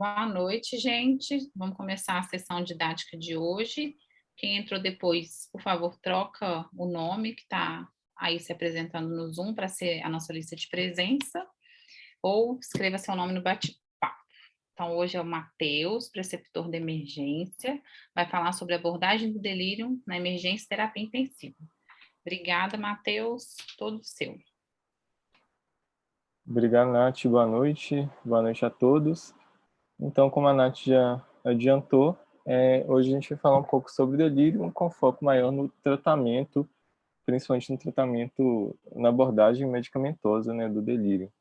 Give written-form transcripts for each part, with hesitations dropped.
Boa noite, gente. Vamos começar a sessão didática de hoje. Quem entrou depois, por favor, troca o nome que está aí se apresentando no Zoom para ser a nossa lista de presença, ou escreva seu nome no bate-papo. Então, hoje é o Matheus, preceptor de emergência, vai falar sobre abordagem do delírio na emergência e terapia intensiva. Obrigada, Matheus, todo seu. Obrigado, Nath. Boa noite. Boa noite a todos. Então, como a Nath já adiantou, hoje a gente vai falar um pouco sobre delírio, com foco maior no tratamento, principalmente no tratamento, na abordagem medicamentosa, né, do delírio,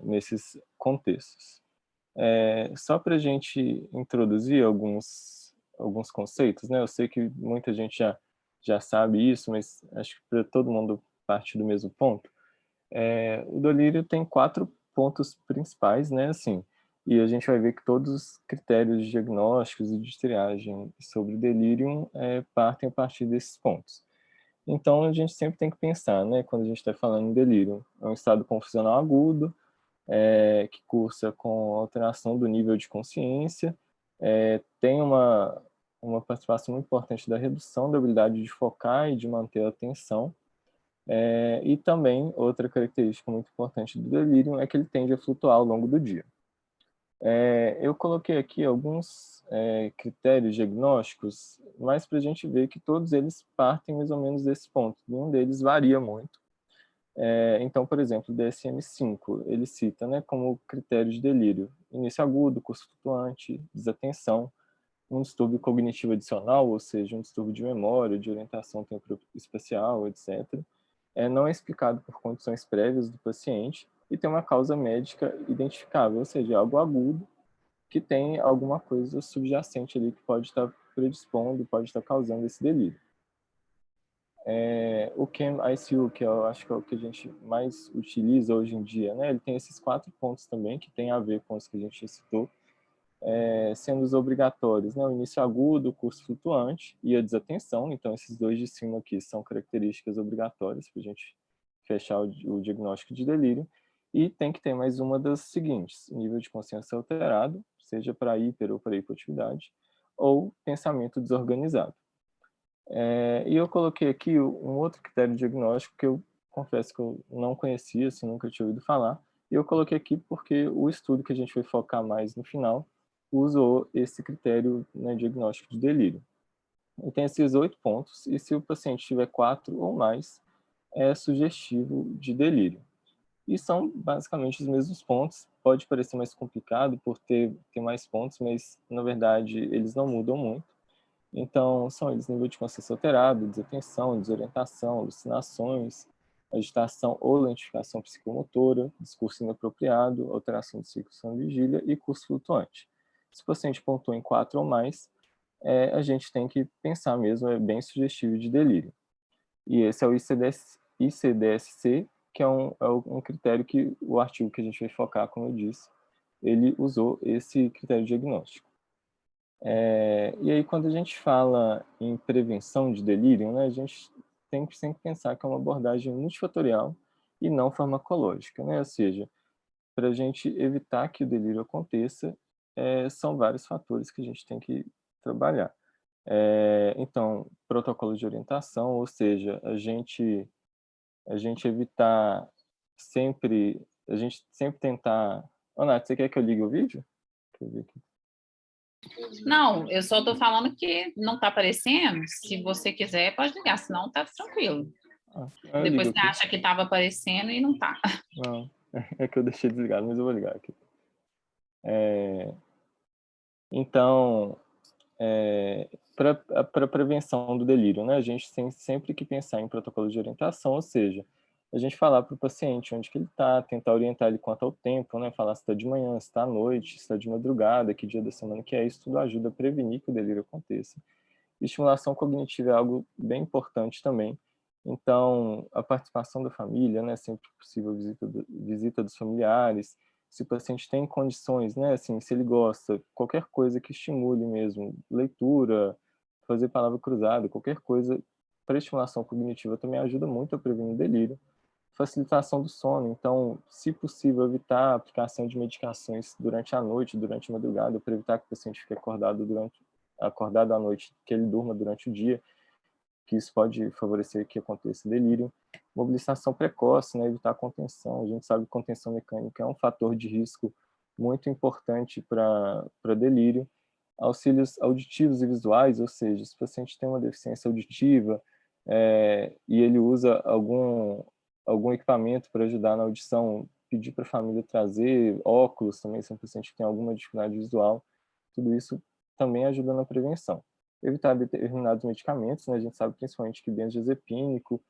nesses contextos. Só para a gente introduzir alguns conceitos, né? Eu sei que muita gente já sabe isso, mas acho que para todo mundo parte do mesmo ponto. O delírio tem 4 pontos principais, né, assim, e a gente vai ver que todos os critérios diagnósticos e de triagem sobre o delírio partem a partir desses pontos. Então, a gente sempre tem que pensar, né, quando a gente está falando em delírio, é um estado confusional agudo, que cursa com alteração do nível de consciência, tem uma participação muito importante da redução da habilidade de focar e de manter a atenção. E também, outra característica muito importante do delírio é que ele tende a flutuar ao longo do dia. Eu coloquei aqui alguns critérios diagnósticos, mas para a gente ver que todos eles partem mais ou menos desse ponto. Nenhum deles varia muito. Então, por exemplo, o DSM-5, ele cita, né, como critério de delírio: início agudo, curso flutuante, desatenção, um distúrbio cognitivo adicional, ou seja, um distúrbio de memória, de orientação temporoespacial, etc. Não é explicado por condições prévias do paciente e tem uma causa médica identificável, ou seja, algo agudo que tem alguma coisa subjacente ali que pode estar predispondo, pode estar causando esse delírio. O CAM-ICU, que eu acho que é o que a gente mais utiliza hoje em dia, né? Ele tem esses 4 pontos também que tem a ver com os que a gente citou, sendo os obrigatórios, né? O início agudo, o curso flutuante e a desatenção. Então, esses dois de cima aqui são características obrigatórias para a gente fechar o diagnóstico de delírio. E tem que ter mais uma das seguintes: nível de consciência alterado, seja para hiper ou para hipoatividade, ou pensamento desorganizado. E eu coloquei aqui um outro critério diagnóstico que eu confesso que eu não conhecia, assim, nunca tinha ouvido falar, e eu coloquei aqui porque o estudo que a gente vai focar mais no final usou esse critério, né, diagnóstico de delírio. E tem esses 8 pontos, e se o paciente tiver 4 ou mais, é sugestivo de delírio. E são basicamente os mesmos pontos. Pode parecer mais complicado por ter mais pontos, mas na verdade eles não mudam muito. Então, são eles: nível de consciência alterado, desatenção, desorientação, alucinações, agitação ou lentificação psicomotora, discurso inapropriado, alteração do ciclo sono-vigília e curso flutuante. Se o paciente pontua em 4 ou mais, a gente tem que pensar mesmo, é bem sugestivo de delírio. E esse é o ICDSC, que é um critério que o artigo que a gente vai focar, como eu disse, ele usou esse critério diagnóstico. E aí, quando a gente fala em prevenção de delírio, né, a gente tem que sempre pensar que é uma abordagem multifatorial e não farmacológica, né? Ou seja, para a gente evitar que o delírio aconteça, são vários fatores que a gente tem que trabalhar. Então, protocolo de orientação, ou seja, a gente evitar sempre, a gente sempre tentar... Ô, Nath, você quer que eu ligue o vídeo? Deixa eu ver aqui. Não, eu só estou falando que não está aparecendo. Se você quiser, pode ligar, senão tá tranquilo. Eu Depois ligo você aqui. acha que estava aparecendo e não está. Não, é que eu deixei desligado, mas eu vou ligar aqui. Então, para prevenção do delírio, né, a gente tem sempre que pensar em protocolo de orientação, ou seja, a gente falar para o paciente onde que ele está, tentar orientar ele quanto ao tempo, né, falar se está de manhã, se está à noite, se está de madrugada, que dia da semana que é. Isso tudo ajuda a prevenir que o delírio aconteça. Estimulação cognitiva é algo bem importante também. Então, a participação da família, né, sempre que possível, visita dos familiares, se o paciente tem condições, né, assim, se ele gosta, qualquer coisa que estimule mesmo, leitura, fazer palavra cruzada, qualquer coisa para estimulação cognitiva também ajuda muito a prevenir o delírio. facilitação do sono. Então, se possível, evitar a aplicação de medicações durante a noite, durante a madrugada, para evitar que o paciente fique acordado à noite, que ele durma durante o dia, que isso pode favorecer que aconteça delírio. Mobilização precoce, né, evitar a contenção. A gente sabe que contenção mecânica é um fator de risco muito importante para delírio. Auxílios auditivos e visuais, ou seja, se o paciente tem uma deficiência auditiva e ele usa algum equipamento para ajudar na audição, pedir para a família trazer óculos também, se um paciente tem alguma dificuldade visual, tudo isso também ajuda na prevenção. Evitar determinados medicamentos, né? A gente sabe principalmente que benzodiazepínico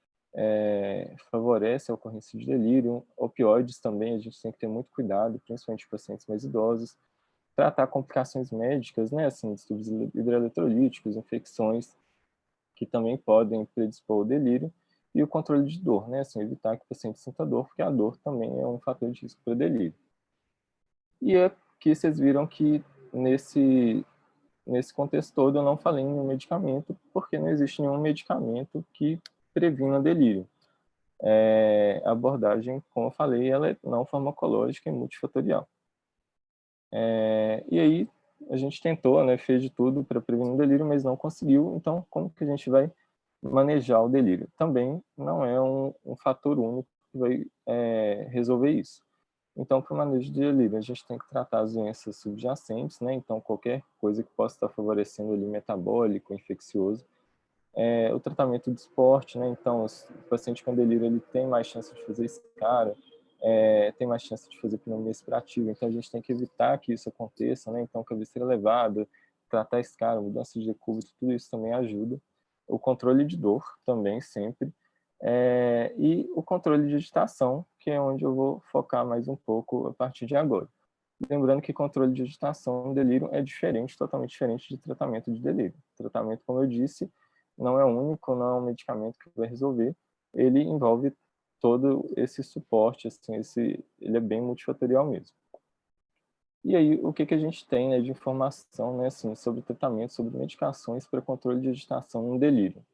favorece a ocorrência de delírio, opioides também, a gente tem que ter muito cuidado, principalmente em pacientes mais idosos, tratar complicações médicas, né, assim, distúrbios hidroeletrolíticos, infecções, que também podem predispor ao delírio, e o controle de dor, né, assim, evitar que o paciente sinta dor, porque a dor também é um fator de risco para delírio. E aqui vocês viram que nesse contexto todo eu não falei em nenhum medicamento, porque não existe nenhum medicamento que previna delírio. A abordagem, como eu falei, ela é não farmacológica e multifatorial. E aí a gente tentou, né, fez de tudo para prevenir o delírio, mas não conseguiu. Então, como que a gente vai manejar o delírio? Também não é um fator único que vai resolver isso. Então, para o manejo de delírio, a gente tem que tratar as doenças subjacentes, né? Então, qualquer coisa que possa estar favorecendo ali metabólico, infeccioso. O tratamento do esporte, né? Então, o paciente com delírio ele tem mais chance de fazer escara, tem mais chance de fazer pneumonia expirativa. Então, a gente tem que evitar que isso aconteça, né? Então, cabeceira elevada, tratar escara, mudança de decúbito, tudo isso também ajuda. O controle de dor também, sempre. E o controle de agitação, que é onde eu vou focar mais um pouco a partir de agora. Lembrando que controle de agitação no delírio é diferente, totalmente diferente de tratamento de delírio. Tratamento, como eu disse, não é único, não é um medicamento que vai resolver. Ele envolve todo esse suporte, assim, ele é bem multifatorial mesmo. E aí, o que a gente tem, né, de informação, né, assim, sobre tratamento, sobre medicações para controle de agitação no delírio?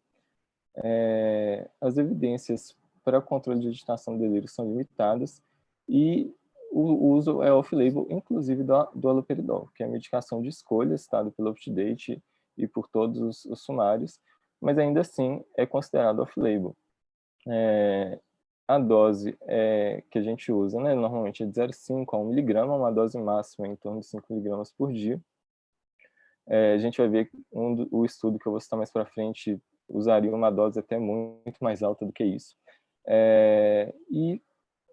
As evidências para controle de agitação no delírio são limitadas e o uso é off-label, inclusive do haloperidol, que é a medicação de escolha, citada pelo UpToDate e por todos os sumários, mas ainda assim é considerado off-label. A dose que a gente usa, né, normalmente é de 0,5 a 1 miligrama, uma dose máxima em torno de 5 miligramas por dia. A gente vai ver o estudo que eu vou citar mais para frente usaria uma dose até muito mais alta do que isso. E,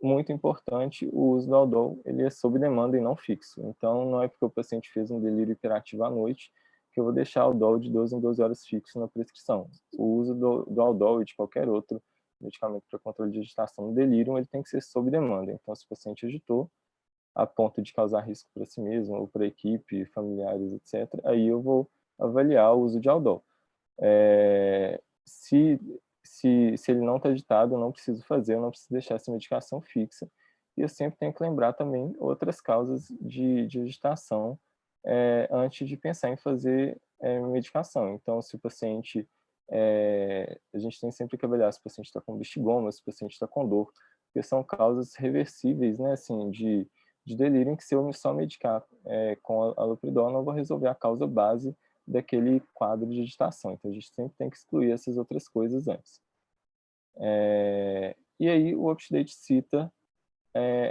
muito importante, o uso do Aldol, ele é sob demanda e não fixo. Então, não é porque o paciente fez um delírio hiperativo à noite que eu vou deixar o Aldol de 12 em 12 horas fixo na prescrição. O uso do Aldol e de qualquer outro medicamento para controle de agitação no delírio, ele tem que ser sob demanda. Então, se o paciente agitou a ponto de causar risco para si mesmo ou para a equipe, familiares, etc., aí eu vou avaliar o uso de Aldol. Se ele não está agitado, eu não preciso fazer, eu não preciso deixar essa medicação fixa. E eu sempre tenho que lembrar também outras causas de agitação antes de pensar em fazer medicação. Então, se o paciente, a gente tem sempre que avaliar se o paciente está com bichigoma, se o paciente está com dor, porque são causas reversíveis, né, assim, de delírio, em que se eu só medicar com alopridol, não vou resolver a causa base daquele quadro de agitação. Então, a gente sempre tem que excluir essas outras coisas antes. E aí, o UpToDate cita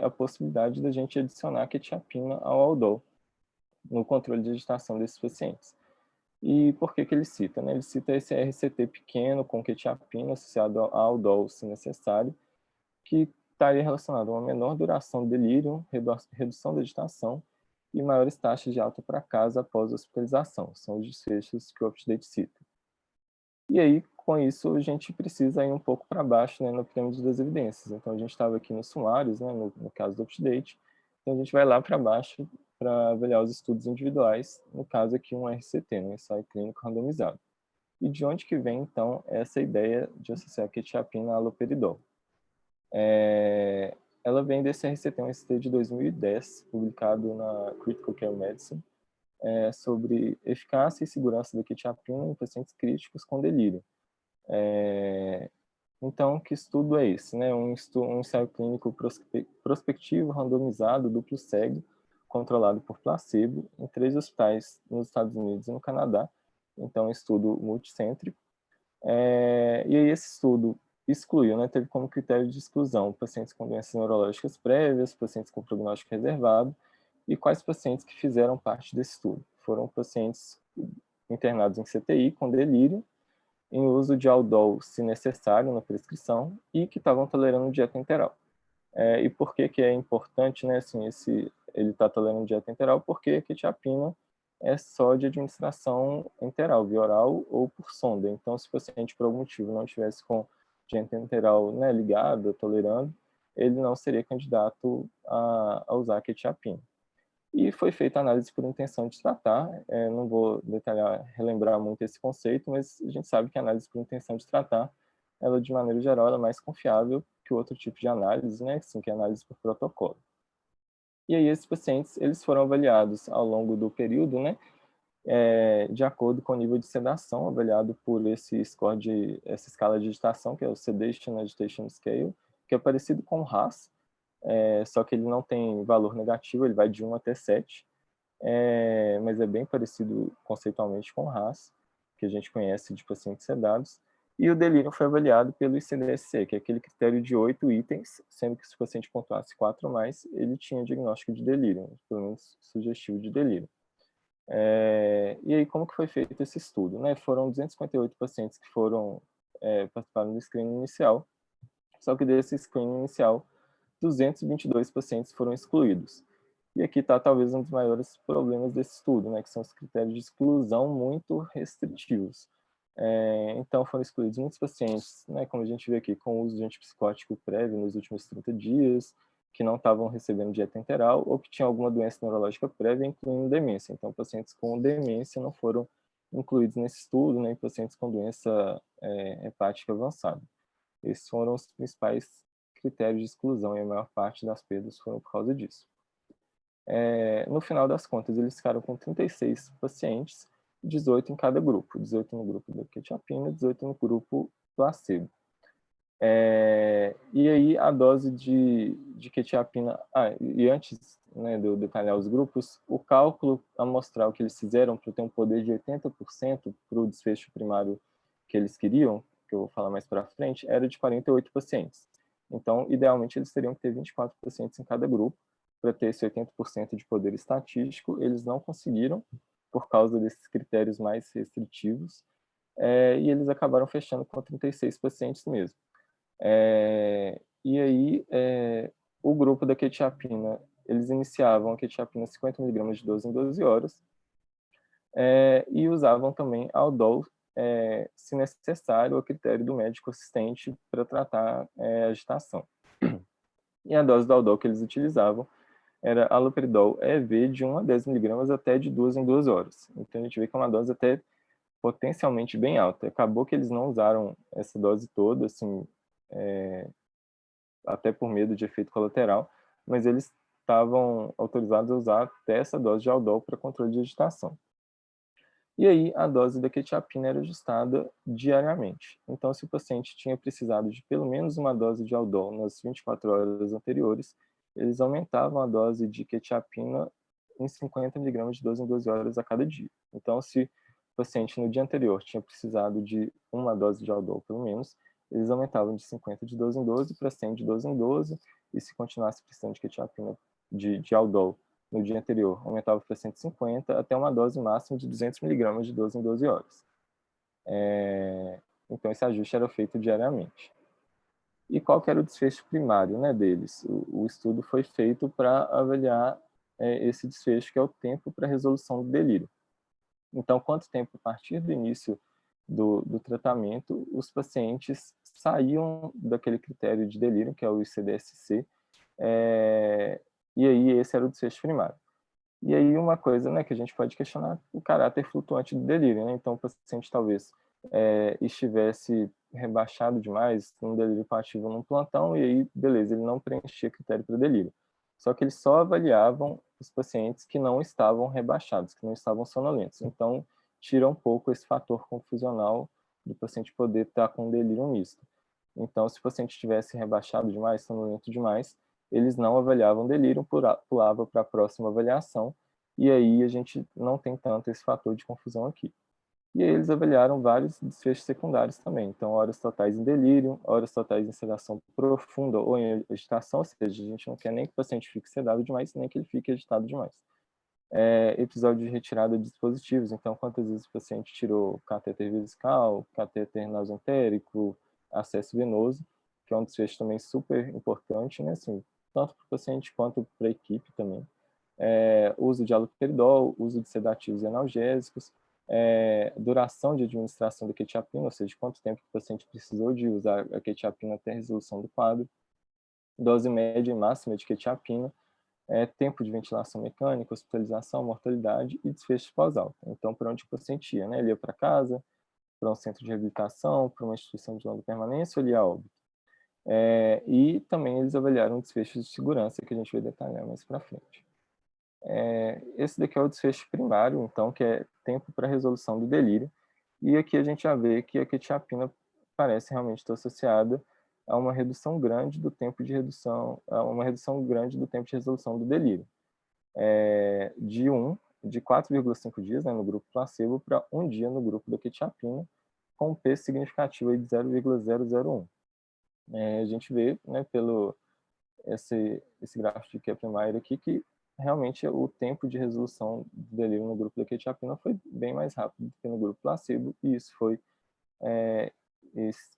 a possibilidade da gente adicionar a quetiapina ao Aldol no controle de agitação desses pacientes. E por que ele cita? Né? Ele cita esse RCT pequeno com quetiapina associado ao Aldol, se necessário, que estaria relacionado a uma menor duração do delírio, redução da agitação e maiores taxas de alta para casa após a hospitalização. São os desfechos que o UpToDate cita. E aí, com isso, a gente precisa ir um pouco para baixo, né, na pirâmide das evidências. Então, a gente estava aqui nos sumários, né, no caso do UpToDate. Então, a gente vai lá para baixo para avaliar os estudos individuais, no caso aqui um RCT, um ensaio clínico randomizado. E de onde que vem, então, essa ideia de associar a quetiapina a haloperidol? Ela vem desse RCT, um RCT de 2010, publicado na Critical Care Medicine, sobre eficácia e segurança da quetiapina em pacientes críticos com delírio. Então, que estudo é esse? Né? Um ensaio clínico prospectivo, randomizado, duplo cego, controlado por placebo, em 3 hospitais nos Estados Unidos e no Canadá. Então, um estudo multicêntrico. E aí esse estudo excluiu, né, teve como critério de exclusão pacientes com doenças neurológicas prévias, pacientes com prognóstico reservado, e quais pacientes que fizeram parte desse estudo. Foram pacientes internados em CTI com delírio, em uso de Aldol, se necessário, na prescrição, e que estavam tolerando dieta enteral. E por que é importante, né, assim, ele está tolerando dieta enteral? Porque a quetiapina é só de administração enteral, via oral ou por sonda. Então, se o paciente, por algum motivo, não estivesse com dieta enteral, né, ligada, tolerando, ele não seria candidato a usar a quetiapina. E foi feita a análise por intenção de tratar. Não vou detalhar, relembrar muito esse conceito, mas a gente sabe que a análise por intenção de tratar, ela, de maneira geral, ela é mais confiável que o outro tipo de análise, né, assim, que é a análise por protocolo. E aí esses pacientes, eles foram avaliados ao longo do período, né, de acordo com o nível de sedação, avaliado por essa escala de agitação, que é o Sedation Agitation Scale, que é parecido com o RASS, só que ele não tem valor negativo, ele vai de 1 até 7, mas é bem parecido conceitualmente com o RASS, que a gente conhece de pacientes sedados. E o delírio foi avaliado pelo ICD-10C, que é aquele critério de 8 itens, sendo que se o paciente pontuasse 4 ou mais, ele tinha diagnóstico de delírio, pelo menos sugestivo de delírio. E aí, como que foi feito esse estudo? Né? Foram 258 pacientes que participaram do screening inicial, só que desse screening inicial, 222 pacientes foram excluídos. E aqui está talvez um dos maiores problemas desse estudo, né, que são os critérios de exclusão muito restritivos. Então, foram excluídos muitos pacientes, né, como a gente vê aqui, com uso de antipsicótico prévio nos últimos 30 dias, que não estavam recebendo dieta enteral ou que tinham alguma doença neurológica prévia, incluindo demência. Então, pacientes com demência não foram incluídos nesse estudo, nem pacientes com doença hepática avançada. Esses foram os principais critérios de exclusão e a maior parte das perdas foram por causa disso. No final das contas, eles ficaram com 36 pacientes, 18 em cada grupo, 18 no grupo da quetiapina, 18 no grupo placebo. E aí a dose de quetiapina... e antes, né, de eu detalhar os grupos, o cálculo amostral que eles fizeram para ter um poder de 80% para o desfecho primário que eles queriam, que eu vou falar mais para frente, era de 48 pacientes. Então, idealmente, eles teriam que ter 24 pacientes em cada grupo para ter esse 80% de poder estatístico. Eles não conseguiram, por causa desses critérios mais restritivos, e eles acabaram fechando com 36 pacientes mesmo. E aí, o grupo da quetiapina, eles iniciavam a quetiapina 50 mg de 12 em 12 horas, e usavam também Aldol, se necessário, a critério do médico assistente para tratar a agitação. E a dose do Aldol que eles utilizavam era haloperidol EV de 1 a 10 mg até de 2 em 2 horas. Então a gente vê que é uma dose até potencialmente bem alta. Acabou que eles não usaram essa dose toda, assim, até por medo de efeito colateral, mas eles estavam autorizados a usar até essa dose de Aldol para controle de agitação. E aí a dose da quetiapina era ajustada diariamente. Então, se o paciente tinha precisado de pelo menos uma dose de Aldol nas 24 horas anteriores, eles aumentavam a dose de quetiapina em 50 mg de 12 em 12 horas a cada dia. Então, se o paciente no dia anterior tinha precisado de uma dose de Aldol pelo menos, eles aumentavam de 50 de 12 em 12 para 100 de 12 em 12, e se continuasse precisando de quetiapina de Aldol no dia anterior, aumentava para 150, até uma dose máxima de 200 mg de 12 em 12 horas. Então, esse ajuste era feito diariamente. E qual que era o desfecho primário, né, deles? O estudo foi feito para avaliar esse desfecho, que é o tempo para resolução do delírio. Então, quanto tempo a partir do início do tratamento os pacientes saíam daquele critério de delírio, que é o ICD-10C, e aí esse era o desfecho primário. E aí uma coisa, né, que a gente pode questionar, o caráter flutuante do delírio, né? Então o paciente talvez estivesse rebaixado demais, um delírio passivo num plantão, e aí, beleza, ele não preenchia critério para delírio. Só que eles só avaliavam os pacientes que não estavam rebaixados, que não estavam sonolentos. Então, tira um pouco esse fator confusional do paciente poder estar com delírio misto. Então, se o paciente estivesse rebaixado demais, sonolento demais, eles não avaliavam delírio, pulava para a próxima avaliação, e aí a gente não tem tanto esse fator de confusão aqui. E aí eles avaliaram vários desfechos secundários também, então horas totais em delírio, horas totais em sedação profunda ou em agitação, ou seja, a gente não quer nem que o paciente fique sedado demais, nem que ele fique agitado demais. Episódio de retirada de dispositivos, então quantas vezes o paciente tirou catéter vesical, catéter nasentérico, acesso venoso, que é um desfecho também super importante, né, assim, tanto para o paciente quanto para a equipe também. Uso de haloperidol, uso de sedativos e analgésicos, duração de administração da quetiapina, ou seja, quanto tempo o paciente precisou de usar a quetiapina até a resolução do quadro, dose média e máxima de quetiapina, tempo de ventilação mecânica, hospitalização, mortalidade e desfecho pós-alta. Então, para onde o paciente ia, né? Ele ia para casa, para um centro de reabilitação, para uma instituição de longa permanência ou ele ia a óbito. E também eles avaliaram desfechos de segurança, que a gente vai detalhar mais para frente. Esse daqui é o desfecho primário, então, que é tempo para resolução do delírio. E aqui a gente já vê que a quetiapina parece realmente estar associada a uma redução grande do tempo de redução, a uma redução grande do tempo de resolução do delírio. De 4,5 dias, né, no grupo placebo, para 1 dia no grupo da quetiapina, com um P significativo aí de 0,001. A gente vê, né, pelo esse gráfico de Kaplan-Meier aqui, que realmente o tempo de resolução do delírio no grupo da quetiapina foi bem mais rápido do que no grupo placebo, e isso foi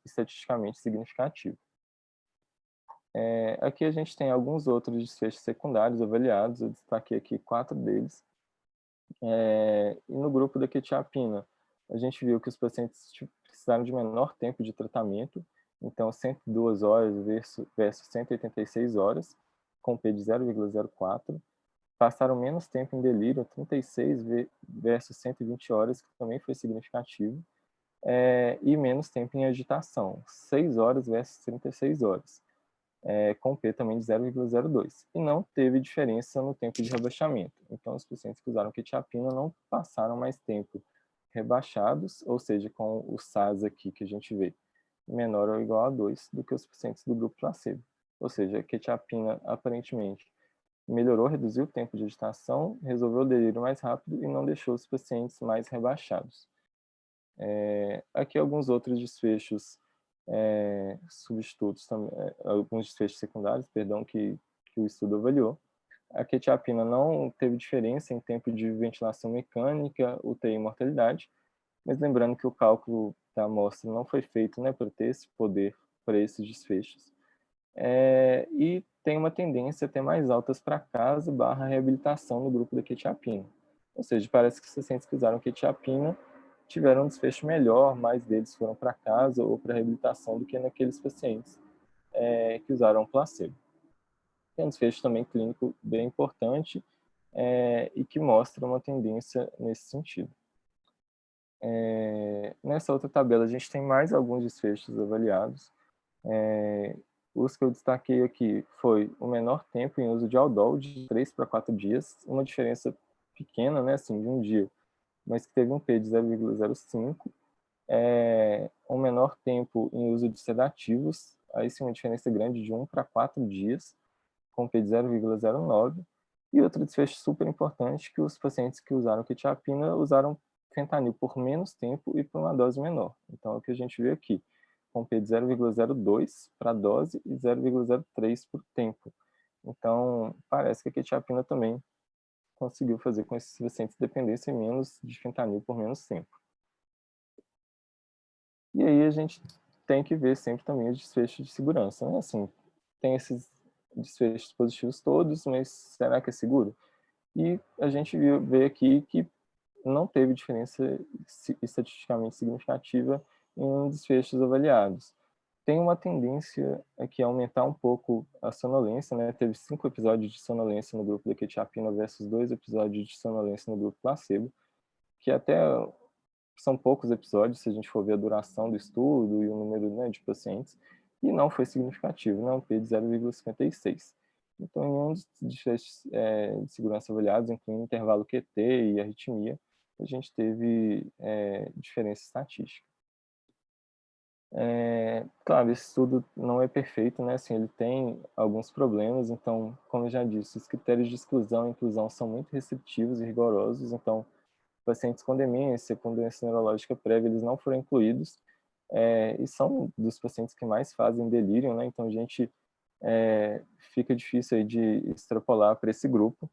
estatisticamente significativo. Aqui a gente tem alguns outros desfechos secundários avaliados, eu destaquei aqui 4 deles. E no grupo da quetiapina, a gente viu que os pacientes precisaram de menor tempo de tratamento, então 102 horas versus 186 horas, com P de 0,04. Passaram menos tempo em delírio, 36 versus 120 horas, que também foi significativo, e menos tempo em agitação, 6 horas versus 36 horas, com P também de 0,02. E não teve diferença no tempo de rebaixamento. Então, os pacientes que usaram quetiapina não passaram mais tempo rebaixados, ou seja, com o SAS aqui que a gente vê, menor ou igual a 2 do que os pacientes do grupo placebo. Ou seja, a quetiapina aparentemente melhorou, reduziu o tempo de agitação, resolveu o delírio mais rápido e não deixou os pacientes mais rebaixados. Aqui alguns outros desfechos substitutos, alguns desfechos secundários, perdão, que o estudo avaliou. A quetiapina não teve diferença em tempo de ventilação mecânica, UTI e mortalidade, mas lembrando que o cálculo da amostra não foi feito, né, para ter esse poder para esses desfechos. E tem uma tendência a ter mais altas para casa / reabilitação no grupo da quetiapina. Ou seja, parece que os pacientes que usaram quetiapina tiveram um desfecho melhor, mais deles foram para casa ou para reabilitação do que naqueles pacientes que usaram placebo. Tem um desfecho também clínico bem importante e que mostra uma tendência nesse sentido. Nessa outra tabela, a gente tem mais alguns desfechos avaliados. Os que eu destaquei aqui foi o menor tempo em uso de Aldol, de 3 para 4 dias, uma diferença pequena, né, assim, de 1 dia, mas que teve um P de 0,05. Um menor tempo em uso de sedativos, aí sim uma diferença grande de 1 para 4 dias, com P de 0,09. E outro desfecho super importante, que os pacientes que usaram quetiapina usaram fentanil por menos tempo e por uma dose menor. Então, é o que a gente vê aqui, com P de 0,02 para a dose e 0,03 por tempo. Então, parece que a quetiapina também conseguiu fazer com que esses pacientes dependessem menos de fentanil por menos tempo. E aí a gente tem que ver sempre também os desfechos de segurança, né? Assim, tem esses desfechos positivos todos, mas será que é seguro? E a gente vê aqui que não teve diferença estatisticamente significativa em desfechos avaliados. Tem uma tendência aqui a aumentar um pouco a sonolência, né? Teve 5 episódios de sonolência no grupo da quetiapina versus 2 episódios de sonolência no grupo placebo, que até são poucos episódios, se a gente for ver a duração do estudo e o número, né, de pacientes, e não foi significativo, né, um P de 0,56. Então, em um dos desfechos de segurança avaliados, incluindo intervalo QT e arritmia, a gente teve diferença estatística. Claro, esse estudo não é perfeito, né, assim, ele tem alguns problemas, então, como eu já disse, os critérios de exclusão e inclusão são muito restritivos e rigorosos, então, pacientes com doença neurológica prévia, eles não foram incluídos, e são dos pacientes que mais fazem delírio, né, então a gente fica difícil aí de extrapolar para esse grupo.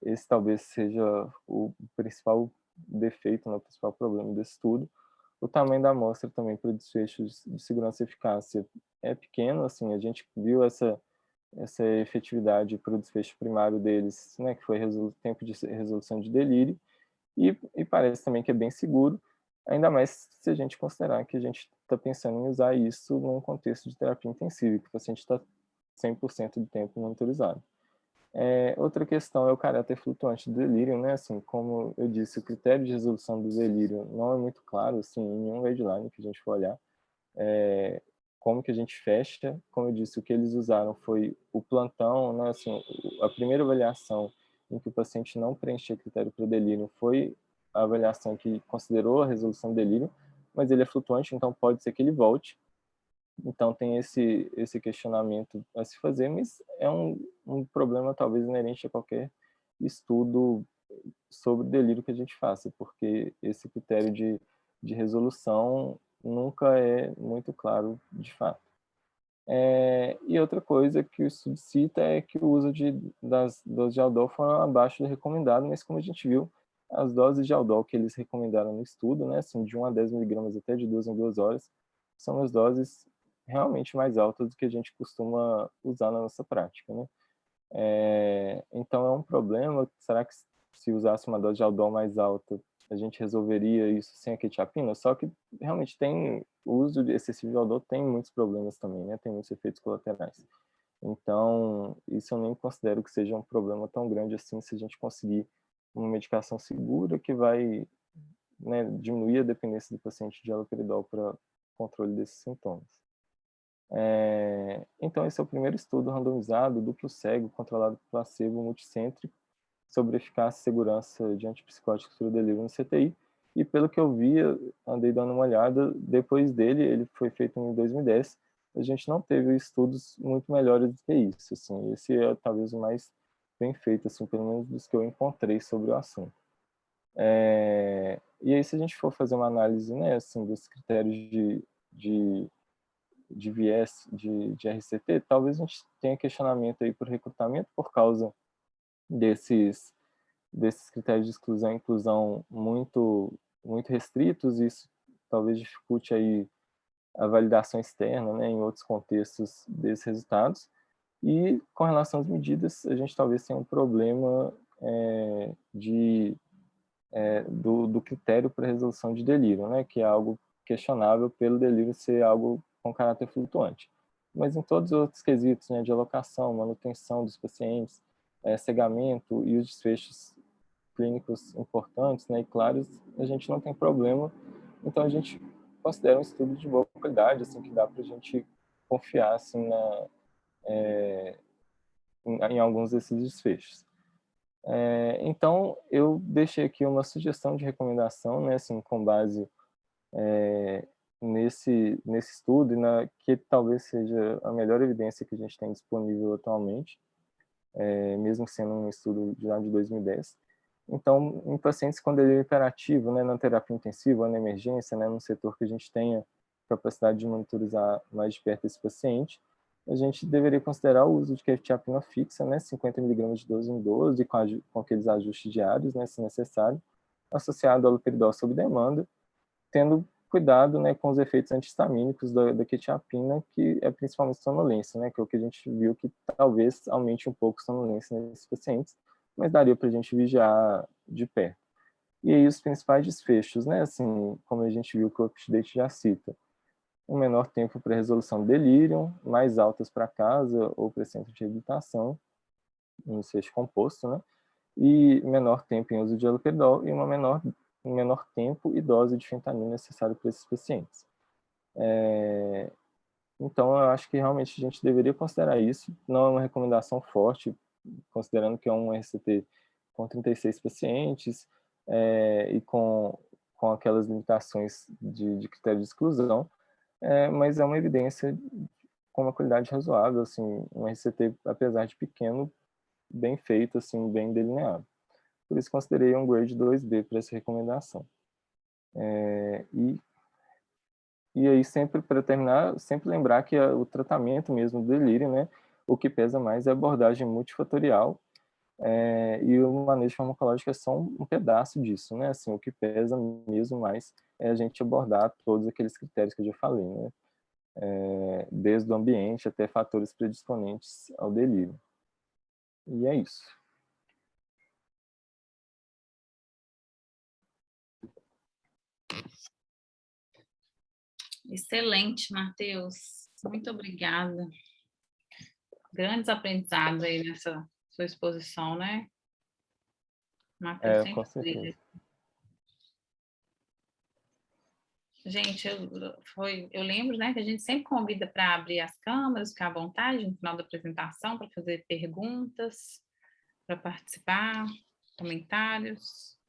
Esse talvez seja o principal defeito, né, o principal problema desse estudo. O tamanho da amostra também para desfechos de segurança e eficácia é pequeno, assim, a gente viu essa efetividade para o desfecho primário deles, né, que foi tempo de resolução de delírio, e parece também que é bem seguro, ainda mais se a gente considerar que a gente está pensando em usar isso num contexto de terapia intensiva, que o paciente está 100% do tempo monitorizado. Outra questão é o caráter flutuante do delírio, né? Assim, como eu disse, o critério de resolução do delírio não é muito claro, assim, em nenhum guideline que a gente for olhar. Como que a gente fecha? Como eu disse, o que eles usaram foi o plantão, né? Assim, a primeira avaliação em que o paciente não preenchia critério para o delírio foi a avaliação que considerou a resolução do delírio, mas ele é flutuante, então pode ser que ele volte. Então tem esse questionamento a se fazer, mas é um problema talvez inerente a qualquer estudo sobre delírio que a gente faça, porque esse critério de resolução nunca é muito claro de fato. E outra coisa que o estudo cita é que o uso das doses de Aldol foram abaixo do recomendado, mas como a gente viu, as doses de Aldol que eles recomendaram no estudo, né, assim, de 1 a 10 miligramas até de 2 em 2 horas, são as doses realmente mais altas do que a gente costuma usar na nossa prática, né? Então é um problema. Será que se usasse uma dose de Aldol mais alta, a gente resolveria isso sem a quetiapina? Só que realmente o uso excessivo de Aldol tem muitos problemas também, né? Tem muitos efeitos colaterais. Então, isso eu nem considero que seja um problema tão grande assim, se a gente conseguir uma medicação segura que vai, né, diminuir a dependência do paciente de haloperidol para controle desses sintomas. Então, esse é o primeiro estudo randomizado, duplo cego, controlado por placebo, multicêntrico, sobre eficácia e segurança de antipsicóticos para o delírio no CTI. E pelo que eu vi, andei dando uma olhada, depois dele, ele foi feito em 2010, a gente não teve estudos muito melhores do que isso. Assim, esse é talvez o mais bem feito, assim, pelo menos dos que eu encontrei sobre o assunto. E aí, se a gente for fazer uma análise, né, assim, dos critérios de viés de RCT, talvez a gente tenha questionamento aí por recrutamento por causa desses critérios de exclusão e inclusão muito restritos, e isso talvez dificulte aí a validação externa, né, em outros contextos desses resultados. E com relação às medidas, a gente talvez tenha um problema do critério para resolução de delírio, né, que é algo questionável pelo delírio ser algo com caráter flutuante. Mas em todos os outros quesitos, né, de alocação, manutenção dos pacientes, cegamento e os desfechos clínicos importantes, né, e claros, a gente não tem problema. Então a gente considera um estudo de boa qualidade, assim, que dá para a gente confiar assim em alguns desses desfechos. Então eu deixei aqui uma sugestão de recomendação, né, assim, com base nesse estudo, e que talvez seja a melhor evidência que a gente tem disponível atualmente, mesmo sendo um estudo já de 2010. Então, em pacientes com delírio hiperativo, né, na terapia intensiva, na emergência, né, no setor que a gente tenha capacidade de monitorizar mais de perto esse paciente, a gente deveria considerar o uso de quetiapina fixa, né, 50 mg de 12 em 12, com aqueles ajustes diários, né, se necessário, associado ao haloperidol sob demanda, tendo cuidado, né, com os efeitos antihistamínicos da quetiapina, que é principalmente sonolência, né, que é o que a gente viu que talvez aumente um pouco a sonolência nesses pacientes, mas daria para a gente vigiar de perto. E aí os principais desfechos, né, assim, como a gente viu que o UpToDate já cita, um menor tempo para resolução do delírio, mais altas para casa ou para centro de reabilitação, um desfecho composto, né, e menor tempo em uso de haloperidol e um menor tempo e dose de fentanil necessário para esses pacientes. Então, eu acho que realmente a gente deveria considerar isso. Não é uma recomendação forte, considerando que é um RCT com 36 pacientes e com aquelas limitações de critério de exclusão, mas é uma evidência com uma qualidade razoável, assim, um RCT, apesar de pequeno, bem feito, assim, bem delineado. Por isso considerei um grade 2B para essa recomendação. E aí, sempre, para terminar, sempre lembrar que o tratamento mesmo do delírio, né, o que pesa mais é a abordagem multifatorial, e o manejo farmacológico é só um pedaço disso, né, assim, o que pesa mesmo mais é a gente abordar todos aqueles critérios que eu já falei, né, desde o ambiente até fatores predisponentes ao delírio. E é isso. Excelente, Matheus. Muito obrigada. Grandes aprendizados aí nessa sua exposição, né? Matheus Com sempre certeza. brilha. Gente, eu lembro, né, que a gente sempre convida para abrir as câmeras, ficar à vontade no final da apresentação, para fazer perguntas, para participar, comentários.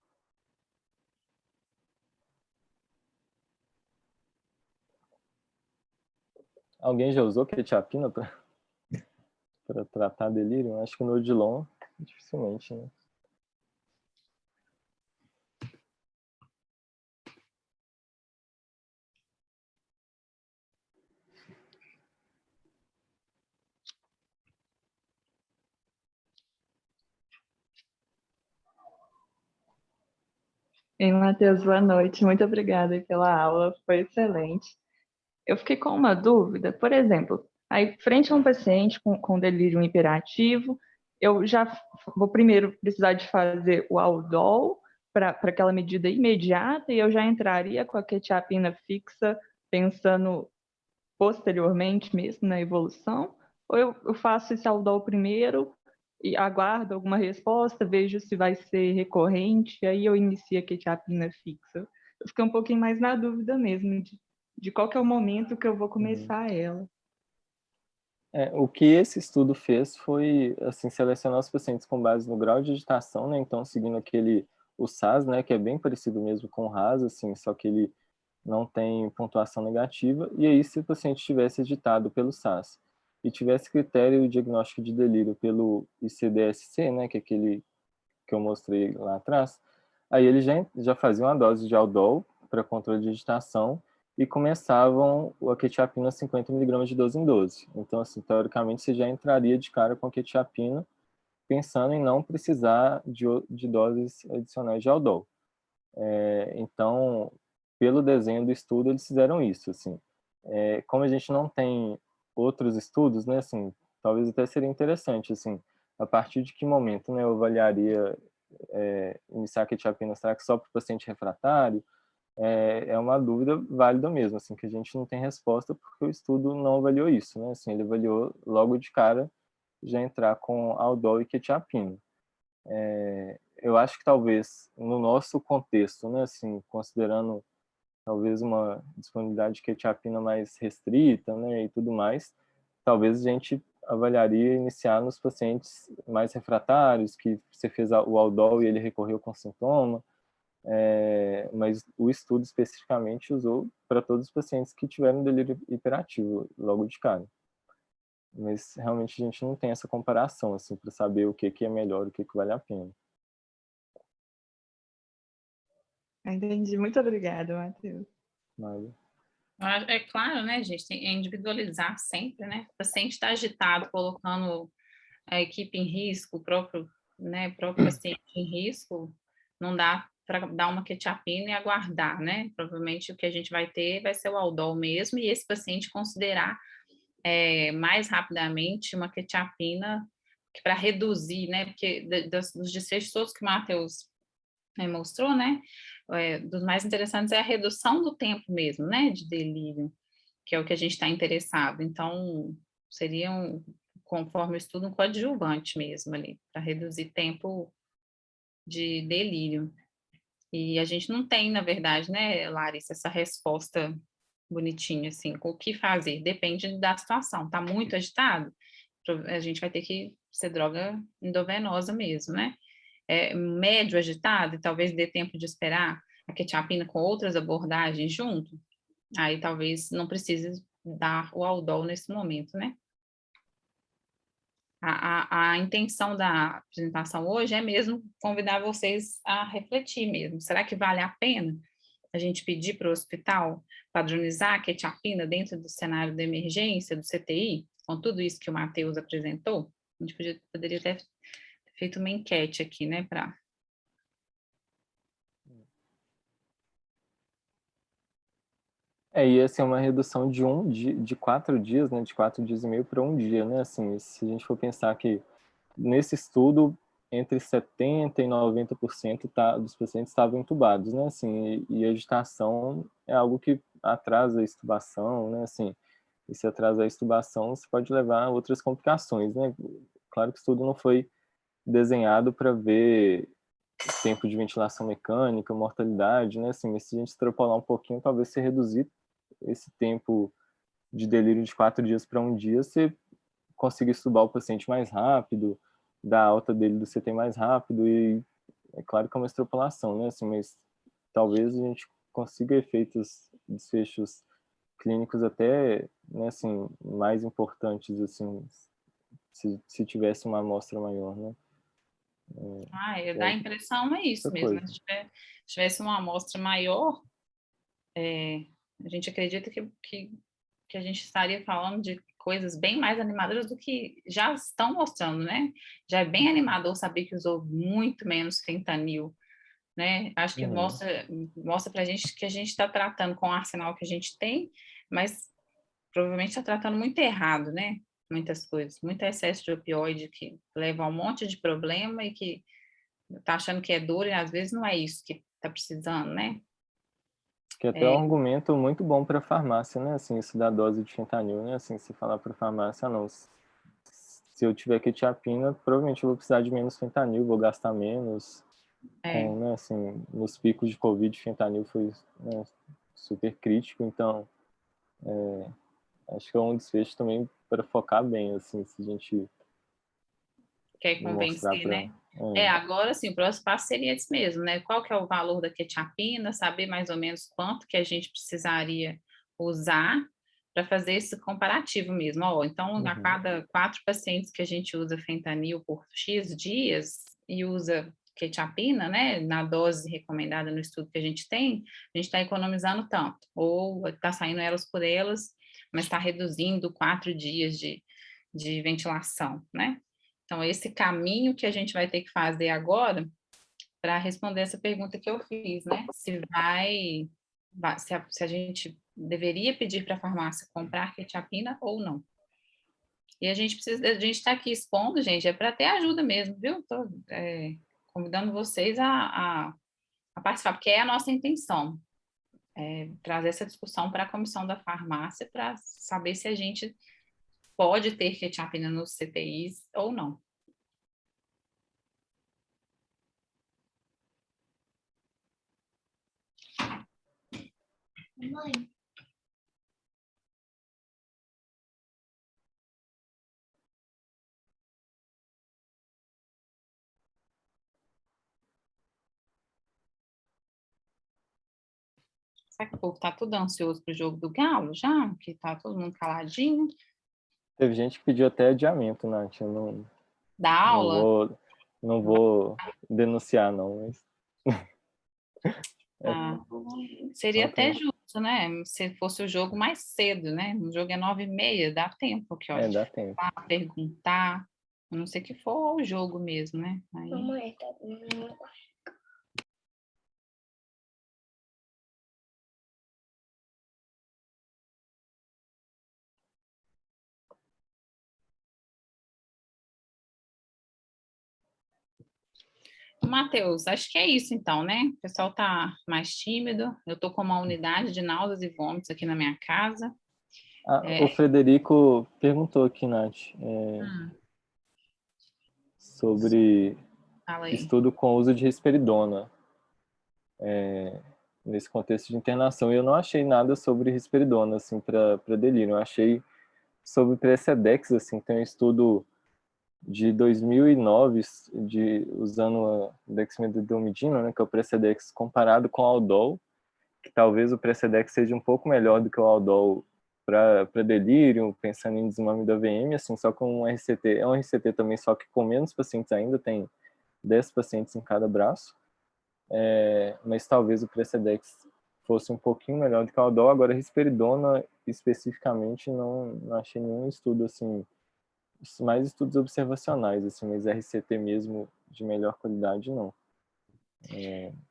Alguém já usou quetiapina para tratar delírio? Acho que no Odilon, dificilmente, né? Ei, Matheus, boa noite. Muito obrigada aí pela aula, foi excelente. Eu fiquei com uma dúvida, por exemplo, aí frente a um paciente com delírio hiperativo, eu já vou primeiro precisar de fazer o Aldol para aquela medida imediata e eu já entraria com a quetiapina fixa pensando posteriormente mesmo na evolução? Ou eu faço esse Aldol primeiro e aguardo alguma resposta, vejo se vai ser recorrente, e aí eu inicio a quetiapina fixa? Eu fiquei um pouquinho mais na dúvida mesmo de qual que é o momento que eu vou começar ela. O que esse estudo fez foi, assim, selecionar os pacientes com base no grau de agitação, né? Então, seguindo o SAS, né? Que é bem parecido mesmo com o RAS, assim, só que ele não tem pontuação negativa. E aí, se o paciente tivesse agitado pelo SAS e tivesse critério diagnóstico de delírio pelo ICD-SC, né? Que é aquele que eu mostrei lá atrás, aí eles já faziam a dose de Aldol para controle de agitação e começavam a quetiapina 50 mg de 12 em 12. Então, assim, teoricamente, você já entraria de cara com a quetiapina pensando em não precisar de doses adicionais de Aldol. Então, pelo desenho do estudo, eles fizeram isso, assim. Como a gente não tem outros estudos, né, assim, talvez até seria interessante, assim, a partir de que momento, né, eu avaliaria iniciar a quetiapina, será que só para o paciente refratário? É uma dúvida válida mesmo, assim, que a gente não tem resposta porque o estudo não avaliou isso, né? Assim, ele avaliou logo de cara já entrar com aldol e quetiapina. Eu acho que talvez no nosso contexto, né, assim, considerando talvez uma disponibilidade de quetiapina mais restrita, né, e tudo mais, talvez a gente avaliaria iniciar nos pacientes mais refratários, que você fez o aldol e ele recorreu com sintoma, mas o estudo especificamente usou para todos os pacientes que tiveram delírio hiperativo logo de cara. Mas realmente a gente não tem essa comparação assim para saber o que é melhor, o que vale a pena. Entendi. Muito obrigada, Matheus. Mas... É claro, né, gente? Tem que individualizar sempre, né? O paciente está agitado, colocando a equipe em risco, próprio paciente em risco, não dá para dar uma quetiapina e aguardar, né? Provavelmente o que a gente vai ter vai ser o Aldol mesmo, e esse paciente considerar mais rapidamente uma quetiapina para reduzir, né? Porque dos desfechos todos que o Matheus mostrou, né? Dos mais interessantes é a redução do tempo mesmo, né? De delírio, que é o que a gente está interessado. Então, seria conforme o estudo, um coadjuvante mesmo ali, para reduzir tempo de delírio. E a gente não tem, na verdade, né, Larissa, essa resposta bonitinha, assim, com o que fazer, depende da situação. Tá muito agitado? A gente vai ter que ser droga endovenosa mesmo, né? Médio agitado, e talvez dê tempo de esperar a quetiapina com outras abordagens junto, Aí talvez não precise dar o aldol nesse momento, né? A intenção da apresentação hoje é mesmo convidar vocês a refletir mesmo. Será que vale a pena a gente pedir para o hospital padronizar a quetiapina dentro do cenário de emergência, do CTI, com tudo isso que o Matheus apresentou? A gente poderia ter feito uma enquete aqui, né, para... Ia ser uma redução de 4 dias, né, de 4 dias e meio para um dia, né, assim, se a gente for pensar que nesse estudo, entre 70% e 90% dos pacientes estavam entubados, né, assim, e a agitação é algo que atrasa a extubação, né, assim, e se atrasar a extubação, você pode levar a outras complicações, né, claro que o estudo não foi desenhado para ver tempo de ventilação mecânica, mortalidade, né, assim, mas se a gente extrapolar um pouquinho, talvez se reduzir esse tempo de delírio de 4 dias para um dia, você consiga extubar o paciente mais rápido, dar a alta dele do CT mais rápido, e é claro que é uma extrapolação, né, assim, mas talvez a gente consiga efeitos, desfechos clínicos até, né, assim, mais importantes, assim, se tivesse uma amostra maior, né. Dá a impressão é isso Outra mesmo, coisa. né? Se tivesse uma amostra maior, a gente acredita que a gente estaria falando de coisas bem mais animadoras do que já estão mostrando, né? Já é bem animador saber que usou muito menos fentanil, né? Acho que Uhum. mostra pra gente que a gente está tratando com o arsenal que a gente tem, mas provavelmente está tratando muito errado, né? Muitas coisas, muito excesso de opioide que leva a um monte de problema e que tá achando que é dor e às vezes não é isso que tá precisando, né? Que é até um argumento muito bom para farmácia, né? Assim, isso da dose de fentanil, né? Assim, se falar para farmácia, não. Se eu tiver quetiapina, provavelmente eu vou precisar de menos fentanil, vou gastar menos. É. Né? Assim, nos picos de Covid, fentanil foi, né, super crítico, então acho que é um desfecho também para focar bem, assim, se a gente Quer mostrar convencer, para... né? Agora sim, o próximo passo seria esse mesmo, né? Qual que é o valor da quetiapina, saber mais ou menos quanto que a gente precisaria usar para fazer esse comparativo mesmo. Ó, então, a cada 4 pacientes que a gente usa fentanil por X dias e usa quetiapina, né, na dose recomendada no estudo que a gente tem, a gente está economizando tanto, ou está saindo elas por elas, mas está reduzindo 4 dias de ventilação, né? Então, esse caminho que a gente vai ter que fazer agora para responder essa pergunta que eu fiz, né? Se a gente deveria pedir para a farmácia comprar quetiapina ou não. E a gente está aqui expondo, gente, é para ter ajuda mesmo, viu? Estou convidando vocês a participar, porque é a nossa intenção, trazer essa discussão para a comissão da farmácia para saber se a gente pode ter quetiapina nos CTIs ou não. Mãe. Será que o povo tá tudo ansioso pro jogo do Galo já? Que tá todo mundo caladinho? Teve gente que pediu até adiamento, Nath, eu Da não aula? vou, não vou denunciar, não, mas é Ah, seria só até para... justo, né? Se fosse o jogo mais cedo, né? O jogo é 9h30, dá tempo que, ó, de dá tempo. falar, perguntar, a não ser que for o jogo mesmo, né? Aí... Mamãe, tá... Matheus, acho que é isso então, né? O pessoal tá mais tímido. Eu tô com uma unidade de náuseas e vômitos aqui na minha casa. O Frederico perguntou aqui, Nath, sobre Fala aí. estudo com uso de risperidona nesse contexto de internação. E eu não achei nada sobre risperidona, assim, para delírio. Eu achei sobre Precedex, assim, tem um estudo de 2009 usando a dexmedetomidina, né, que é o Precedex, comparado com Aldol, que talvez o Precedex seja um pouco melhor do que o Aldol para delírio, pensando em desmame da VM, assim, só com um RCT, é um RCT também, só que com menos pacientes ainda, tem 10 pacientes em cada braço, mas talvez o Precedex fosse um pouquinho melhor do que o Aldol. Agora, risperidona, especificamente, não achei nenhum estudo, assim, mais estudos observacionais, assim, mas RCT mesmo de melhor qualidade, não.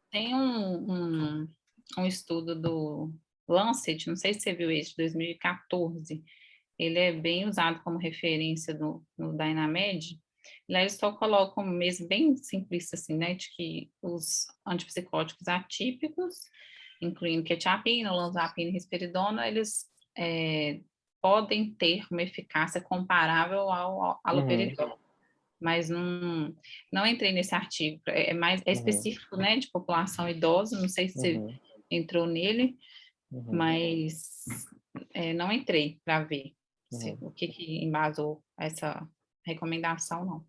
Tem um estudo do Lancet, não sei se você viu esse, de 2014, ele é bem usado como referência no Dynamed. Lá eles só colocam mesmo bem simplista assim, né, de que os antipsicóticos atípicos, incluindo quetiapina, olanzapina e risperidona, eles podem ter uma eficácia comparável ao haloperidol. Mas não entrei nesse artigo, é específico, né, de população idosa, não sei se você entrou nele, mas não entrei para ver o que embasou essa recomendação, não.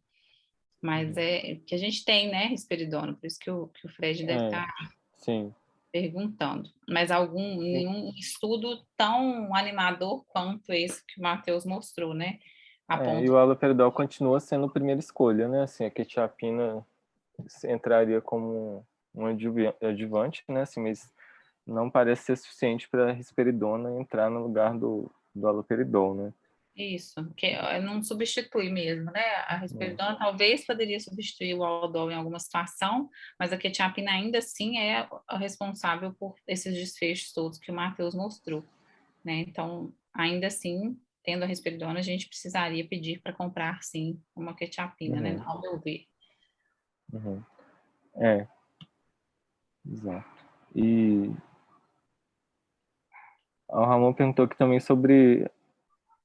Mas é que a gente tem, né, risperidona, por isso que o Fred deve estar perguntando. Mas nenhum estudo tão animador quanto esse que o Matheus mostrou, né? E o haloperidol continua sendo a primeira escolha, né? Assim, a quetiapina entraria como um adjuvante, né? Assim, mas não parece ser suficiente para a risperidona entrar no lugar do haloperidol, né? Isso, que não substitui mesmo, né? A risperidona talvez poderia substituir o aldol em alguma situação, mas a quetiapina ainda assim é a responsável por esses desfechos todos que o Matheus mostrou, né? Então, ainda assim, tendo a risperidona, a gente precisaria pedir para comprar, sim, uma quetiapina, né? Ao meu ver. Exato. E o Ramon perguntou aqui também sobre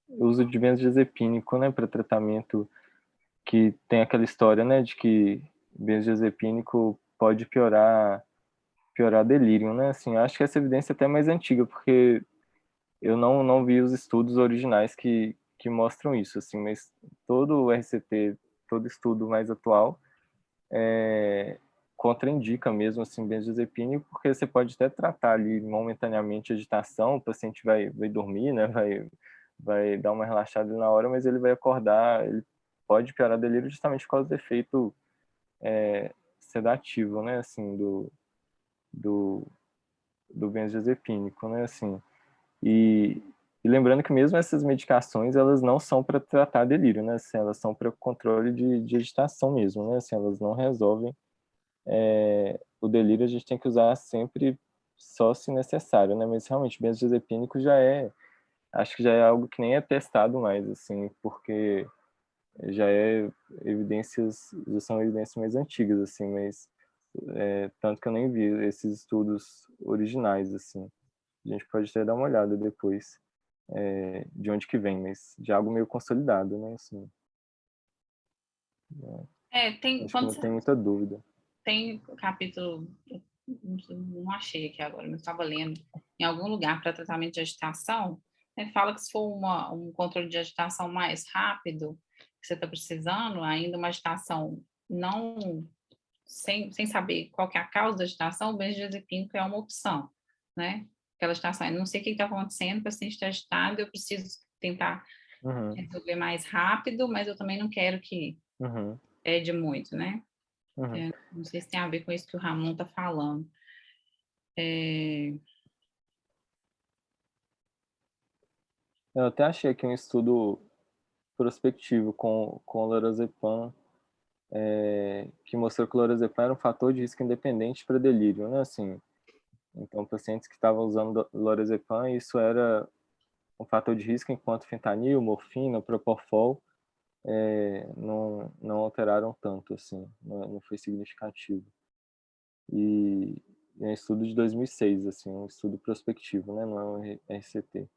o uso de benzodiazepínico, né, para tratamento, que tem aquela história, né, de que benzodiazepínico pode piorar delírio, né? Assim, eu acho que essa evidência é até mais antiga, porque eu não vi os estudos originais que mostram isso, assim, mas todo o RCT, todo estudo mais atual contraindica mesmo, assim, benzodiazepínico, porque você pode até tratar ali momentaneamente a agitação, o paciente vai dormir, né, vai dar uma relaxada na hora, mas ele vai acordar, ele pode piorar delírio justamente por causa do efeito sedativo, né, assim, do benzodiazepínico, né, assim. E lembrando que mesmo essas medicações, elas não são para tratar delírio, né, assim, elas são para controle de agitação mesmo, né, assim, elas não resolvem o delírio. A gente tem que usar sempre só se necessário, né, mas realmente benzodiazepínico acho que já é algo que nem é testado mais, assim, porque já são evidências mais antigas, assim, mas tanto que eu nem vi esses estudos originais, assim. A gente pode até dar uma olhada depois de onde que vem, mas de algo meio consolidado, né, assim. Acho que não tem muita dúvida. Tem capítulo, não achei aqui agora, mas estava lendo, em algum lugar para tratamento de agitação, fala que se for um controle de agitação mais rápido, que você está precisando, ainda uma agitação sem saber qual que é a causa da agitação, o benzodiazepínico é uma opção, né? Aquela agitação, eu não sei o que está acontecendo, o paciente está agitado, eu preciso tentar resolver mais rápido, mas eu também não quero que pede muito, né? Não sei se tem a ver com isso que o Ramon está falando. Eu até achei aqui um estudo prospectivo com lorazepam, que mostrou que o lorazepam era um fator de risco independente para delírio, né? Assim, então, pacientes que estavam usando lorazepam, isso era um fator de risco, enquanto fentanil, morfina, propofol não alteraram tanto, assim, não foi significativo. E é um estudo de 2006, assim, um estudo prospectivo, né? Não é um RCT.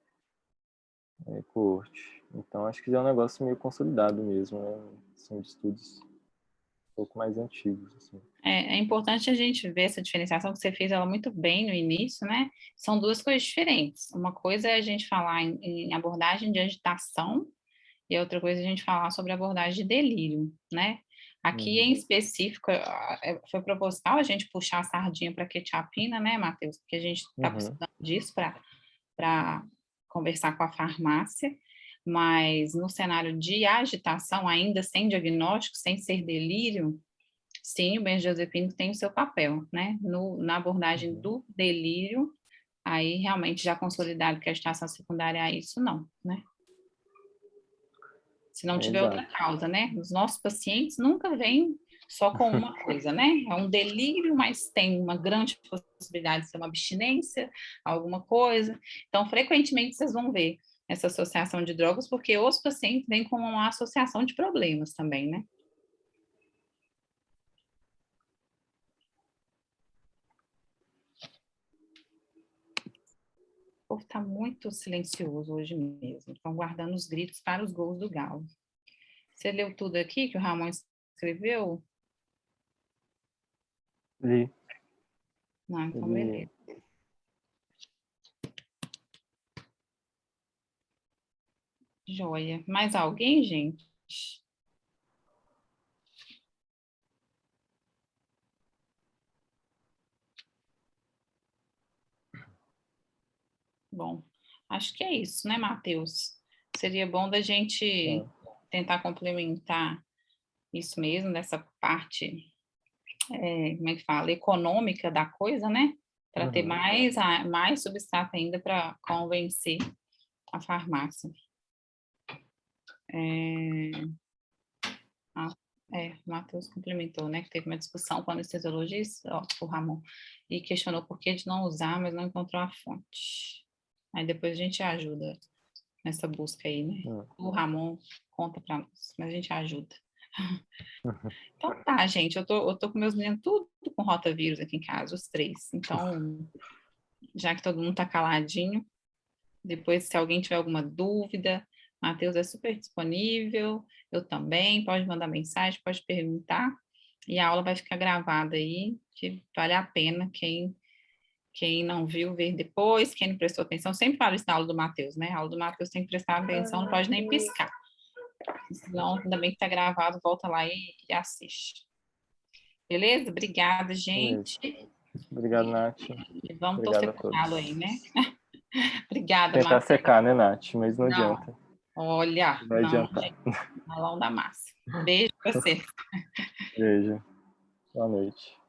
Coorte. Então, acho que já é um negócio meio consolidado mesmo, né? São de estudos um pouco mais antigos, assim. É importante a gente ver essa diferenciação que você fez ela muito bem no início, né? São duas coisas diferentes. Uma coisa é a gente falar em abordagem de agitação e a outra coisa é a gente falar sobre abordagem de delírio, né? Aqui, em específico, foi proposital a gente puxar a sardinha para quetiapina, né, Matheus? Porque a gente está precisando disso para conversar com a farmácia, mas no cenário de agitação, ainda sem diagnóstico, sem ser delírio, sim, o benzodiazepínico tem o seu papel, né? Na abordagem do delírio, aí realmente já consolidado que a agitação secundária é isso, não, né? Se não tiver outra causa, né? Os nossos pacientes nunca vêm só com uma coisa, né? É um delírio, mas tem uma grande possibilidade de ser uma abstinência, alguma coisa. Então, frequentemente, vocês vão ver essa associação de drogas, porque os pacientes vêm com uma associação de problemas também, né? O povo está muito silencioso hoje mesmo. Estão guardando os gritos para os gols do Galo. Você leu tudo aqui que o Ramon escreveu? Li. Não, então beleza. Joia. Mais alguém, gente? Bom, acho que é isso, né, Matheus? Seria bom da gente tentar complementar isso mesmo, dessa parte, como é que fala, econômica da coisa, né? Para ter mais substrato ainda para convencer a farmácia. O Matheus complementou, né, que teve uma discussão com o anestesiologista, o Ramon, e questionou por que de não usar, mas não encontrou a fonte. Aí depois a gente ajuda nessa busca aí, né? O Ramon conta para nós, mas a gente ajuda. Então tá, gente, eu tô com meus meninos tudo com rotavírus aqui em casa, os 3. Então, já que todo mundo tá caladinho, depois se alguém tiver alguma dúvida, Matheus é super disponível, eu também, pode mandar mensagem, pode perguntar, e a aula vai ficar gravada aí, que vale a pena quem não viu, ver depois, quem não prestou atenção, sempre falo isso na aula do Matheus, né? A aula do Matheus tem que prestar atenção, não pode nem piscar. Senão, ainda bem que está gravado, volta lá e assiste. Beleza? Obrigada, gente. Obrigado, Nath. E vamos Obrigado torcer a por todos. galo aí, né? Obrigada, Tentar Matheus. secar, né, Nath? Mas não adianta. Olha, Vai adiantar. Malão da massa. Beijo pra você. Beijo. Boa noite.